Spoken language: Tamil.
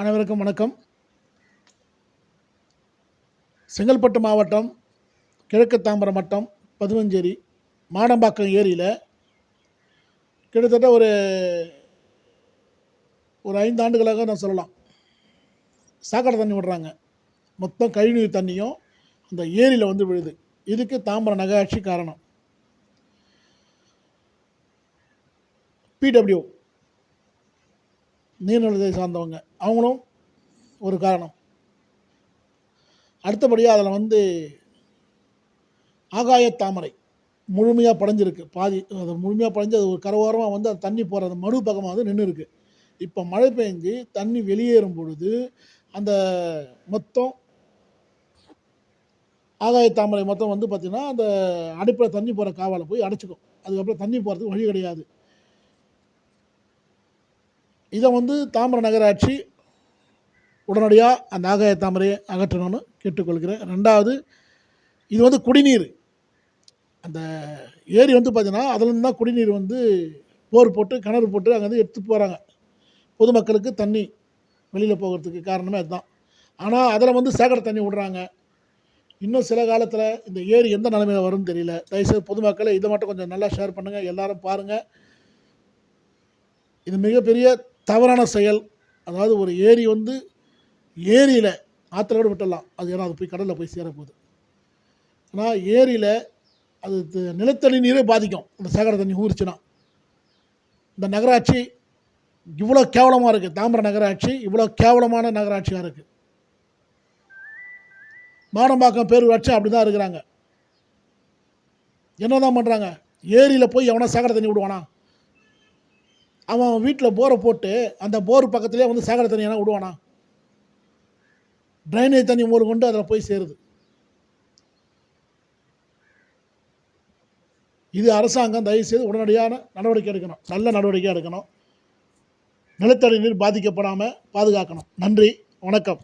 அனைவருக்கும் வணக்கம். செங்கல்பட்டு மாவட்டம் கிழக்கு தாம்பரம் வட்டம் பதுவஞ்சேரி மாடம்பாக்கம் ஏரியில் கிட்டத்தட்ட ஒரு 5 ஆண்டுகளாக நான் சொல்லலாம் சாக்கடை தண்ணி விடுறாங்க. மொத்தம் கழிவுநீர் தண்ணியும் அந்த ஏரியில் வந்து விழுது. இதுக்கு தாம்பரம் நகராட்சி காரணம். பிடபிள்யூ நீர்நிலத்தை சார்ந்தவங்க அவங்களும் ஒரு காரணம். அடுத்தபடியாக அதில் வந்து ஆகாய தாமரை முழுமையாக படைஞ்சிருக்கு. பாதி அது முழுமையாக படைஞ்சு அது ஒரு கரையோரமாக வந்து அது தண்ணி போகிற அந்த மடு பக்கமாக வந்து நின்று இருக்குது. இப்போ மழை பெஞ்சு தண்ணி வெளியேறும் பொழுது அந்த மொத்தம் ஆகாய தாமரை மொத்தம் வந்து பார்த்திங்கன்னா அந்த அடைப்பில் தண்ணி போகிற காவால் போய் அடைச்சிக்கும். அதுக்கப்புறம் தண்ணி போகிறதுக்கு வழி கிடையாது. இதை வந்து தாம்பரம் நகராட்சி உடனடியாக அந்த ஆகாய தாமரையை அகற்றணும்னு கேட்டுக்கொள்கிறேன். ரெண்டாவது, இது வந்து குடிநீர். அந்த ஏரி வந்து பார்த்திங்கன்னா அதுலேருந்து தான் குடிநீர் வந்து போர் போட்டு கிணறு போட்டு அங்கேருந்து எடுத்துகிட்டு போகிறாங்க. பொதுமக்களுக்கு தண்ணி வெளியில் போகிறதுக்கு காரணமே அதுதான். ஆனால் அதில் வந்து சேகர தண்ணி விடுறாங்க. இன்னும் சில காலத்தில் இந்த ஏரி எந்த நிலைமையில் வரும்னு தெரியல. தயவுசெய்து பொதுமக்களை இதை மட்டும் கொஞ்சம் நல்லா ஷேர் பண்ணுங்கள், எல்லோரும் பாருங்கள். இது மிகப்பெரிய தவறான செயல். அதாவது ஒரு ஏரி வந்து ஏரியில் ஆற்றுல கூட விட்டுடலாம், அது ஏன்னா அது போய் கடலில் போய் சேரப்போகுது. ஆனால் ஏரியில் அது நிலத்தடி நீரே பாதிக்கும் அந்த சேகர தண்ணி ஊறிச்சுன்னா. இந்த நகராட்சி இவ்வளோ கேவலமாக இருக்குது. தாம்பரம் நகராட்சி இவ்வளோ கேவலமான நகராட்சியாக இருக்குது. மாடம்பாக்கம் பேரூராட்சி அப்படி தான் இருக்கிறாங்க. என்ன தான் பண்ணுறாங்க? ஏரியில் போய் எவனா சேகர தண்ணி விடுவானா? அவன் வீட்டில் போரை போட்டு அந்த போர் பக்கத்துலேயே வந்து சேகர தண்ணி எல்லாம் விடுவானா? ட்ரைனேஜ் தண்ணி மூணு கொண்டு அதில் போய் சேருது. இது அரசாங்கம் தயவுசெய்து உடனடியான நடவடிக்கை எடுக்கணும், நல்ல நடவடிக்கை எடுக்கணும். நிலத்தடி நீர் பாதிக்கப்படாமல் பாதுகாக்கணும். நன்றி, வணக்கம்.